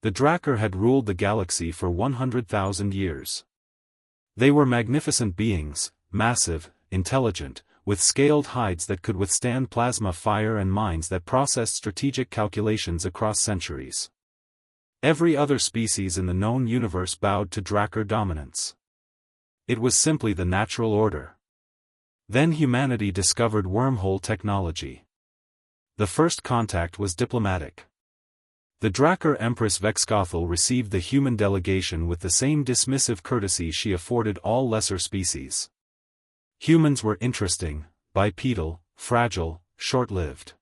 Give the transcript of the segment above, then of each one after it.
The Drakkar had ruled the galaxy for 100,000 years. They were magnificent beings, massive, intelligent, with scaled hides that could withstand plasma fire and minds that processed strategic calculations across centuries. Every other species in the known universe bowed to Drakkar dominance. It was simply the natural order. Then humanity discovered wormhole technology. The first contact was diplomatic. The Drakkar Empress Vexgothel received the human delegation with the same dismissive courtesy she afforded all lesser species. Humans were interesting, bipedal, fragile, short-lived.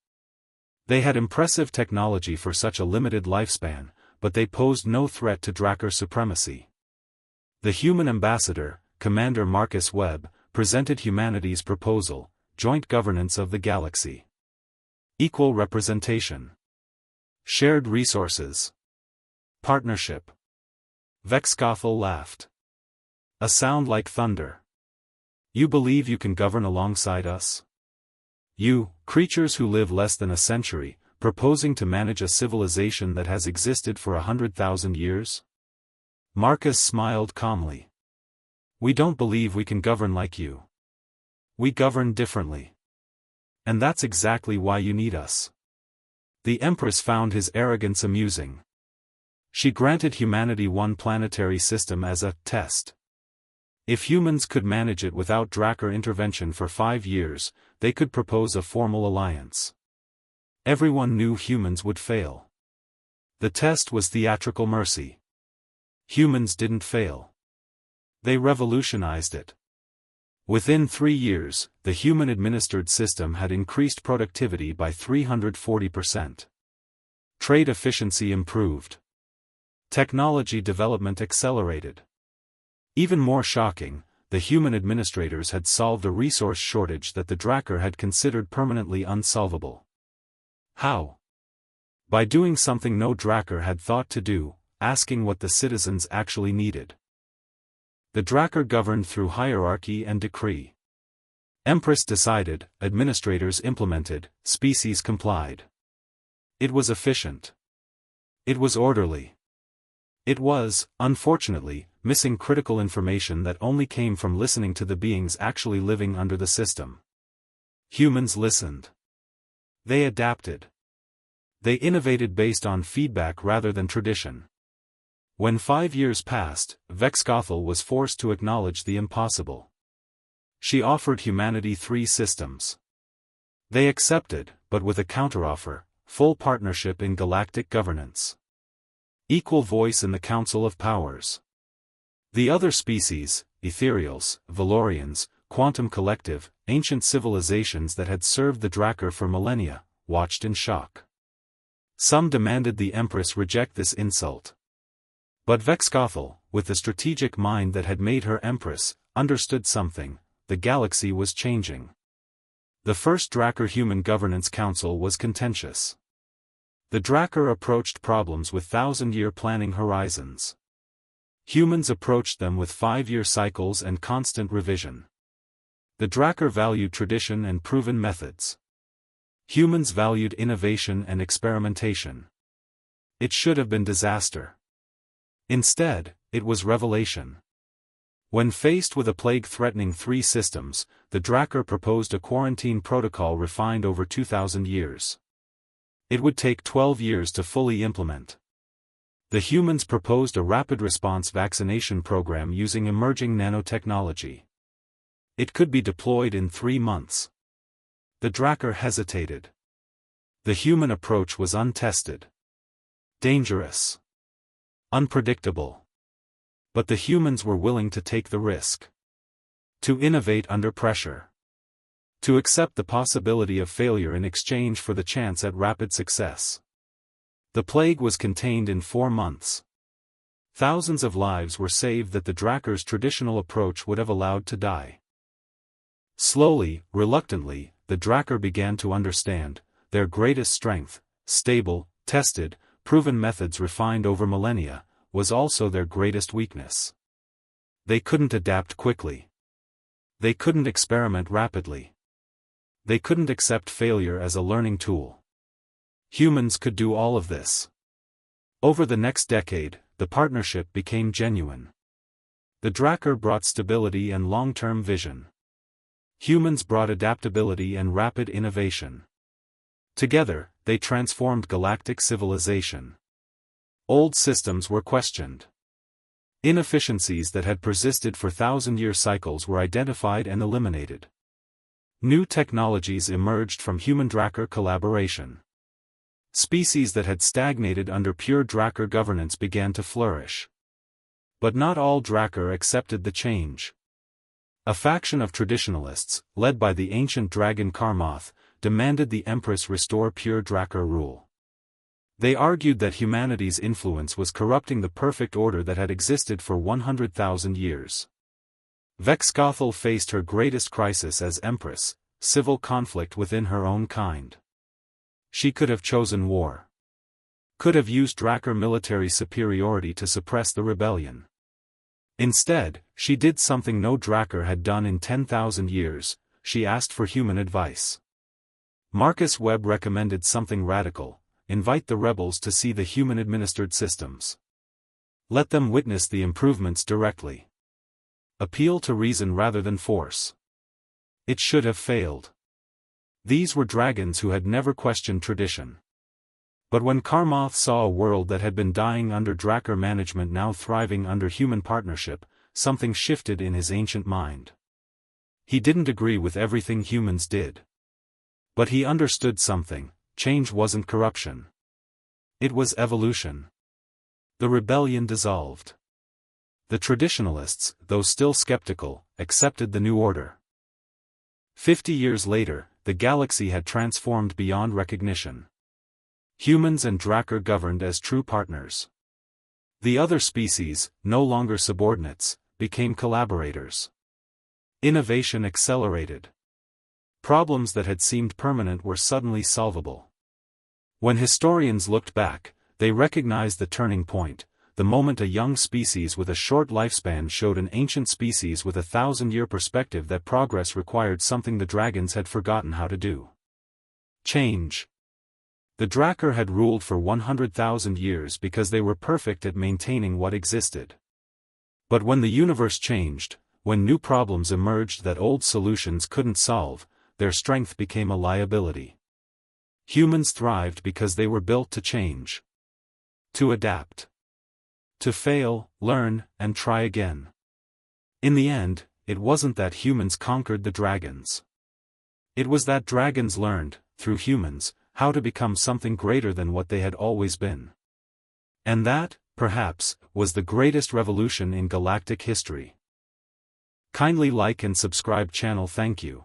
They had impressive technology for such a limited lifespan, but they posed no threat to Drakkar supremacy. The human ambassador, Commander Marcus Webb, presented humanity's proposal: joint governance of the galaxy. Equal representation. Shared resources. Partnership. Vexgothel laughed. A sound like thunder. You believe you can govern alongside us? You, creatures who live less than a century, proposing to manage a civilization that has existed for 100,000 years? Marcus smiled calmly. We don't believe we can govern like you. We govern differently. And that's exactly why you need us. The Empress found his arrogance amusing. She granted humanity one planetary system as a test. If humans could manage it without Drakkar intervention for 5 years, they could propose a formal alliance. Everyone knew humans would fail. The test was theatrical mercy. Humans didn't fail. They revolutionized it. Within 3 years, the human-administered system had increased productivity by 340%. Trade efficiency improved. Technology development accelerated. Even more shocking, the human administrators had solved a resource shortage that the Drakkar had considered permanently unsolvable. How? By doing something no Drakkar had thought to do, asking what the citizens actually needed. The Drakkar governed through hierarchy and decree. Empress decided, administrators implemented, species complied. It was efficient. It was orderly. It was, unfortunately, missing critical information that only came from listening to the beings actually living under the system. Humans listened. They adapted. They innovated based on feedback rather than tradition. When 5 years passed, Vexgothel was forced to acknowledge the impossible. She offered humanity 3 systems. They accepted, but with a counteroffer: full partnership in galactic governance. Equal voice in the Council of Powers. The other species, Ethereals, Valorians, Quantum Collective, ancient civilizations that had served the Drakkar for millennia, watched in shock. Some demanded the Empress reject this insult. But Vexgothel, with the strategic mind that had made her Empress, understood something: the galaxy was changing. The first Drakkar Human Governance Council was contentious. The Drakkar approached problems with 1,000-year planning horizons. Humans approached them with 5-year cycles and constant revision. The Drakkar valued tradition and proven methods. Humans valued innovation and experimentation. It should have been disaster. Instead, it was revelation. When faced with a plague threatening 3 systems, the Drakkar proposed a quarantine protocol refined over 2,000 years. It would take 12 years to fully implement. The humans proposed a rapid response vaccination program using emerging nanotechnology. It could be deployed in 3 months. The Drakkar hesitated. The human approach was untested. Dangerous. Unpredictable. But the humans were willing to take the risk. To innovate under pressure. To accept the possibility of failure in exchange for the chance at rapid success. The plague was contained in 4 months. Thousands of lives were saved that the Drakkar's traditional approach would have allowed to die. Slowly, reluctantly, the Drakkar began to understand: their greatest strength, stable, tested, proven methods refined over millennia, was also their greatest weakness. They couldn't adapt quickly. They couldn't experiment rapidly. They couldn't accept failure as a learning tool. Humans could do all of this. Over the next decade, the partnership became genuine. The Drakkar brought stability and long-term vision. Humans brought adaptability and rapid innovation. Together, they transformed galactic civilization. Old systems were questioned. Inefficiencies that had persisted for thousand-year cycles were identified and eliminated. New technologies emerged from human-Drakkar collaboration. Species that had stagnated under pure Drakkar governance began to flourish. But not all Drakkar accepted the change. A faction of traditionalists, led by the ancient dragon Karmoth, demanded the Empress restore pure Drakkar rule. They argued that humanity's influence was corrupting the perfect order that had existed for 100,000 years. Vexkothel faced her greatest crisis as Empress, civil conflict within her own kind. She could have chosen war. Could have used Drakkar military superiority to suppress the rebellion. Instead, she did something no Drakkar had done in 10,000 years, she asked for human advice. Marcus Webb recommended something radical: invite the rebels to see the human-administered systems. Let them witness the improvements directly. Appeal to reason rather than force. It should have failed. These were dragons who had never questioned tradition. But when Karmoth saw a world that had been dying under Drakkar management now thriving under human partnership, something shifted in his ancient mind. He didn't agree with everything humans did. But he understood something: change wasn't corruption. It was evolution. The rebellion dissolved. The traditionalists, though still skeptical, accepted the new order. 50 years later, the galaxy had transformed beyond recognition. Humans and Drakkar governed as true partners. The other species, no longer subordinates, became collaborators. Innovation accelerated. Problems that had seemed permanent were suddenly solvable. When historians looked back, they recognized the turning point, the moment a young species with a short lifespan showed an ancient species with a 1,000-year perspective that progress required something the dragons had forgotten how to do. Change. The Drakkar had ruled for 100,000 years because they were perfect at maintaining what existed. But when the universe changed, when new problems emerged that old solutions couldn't solve, their strength became a liability. Humans thrived because they were built to change. To adapt. To fail, learn, and try again. In the end, it wasn't that humans conquered the dragons. It was that dragons learned, through humans, how to become something greater than what they had always been. And that, perhaps, was the greatest revolution in galactic history. Kindly like and subscribe channel. Thank you.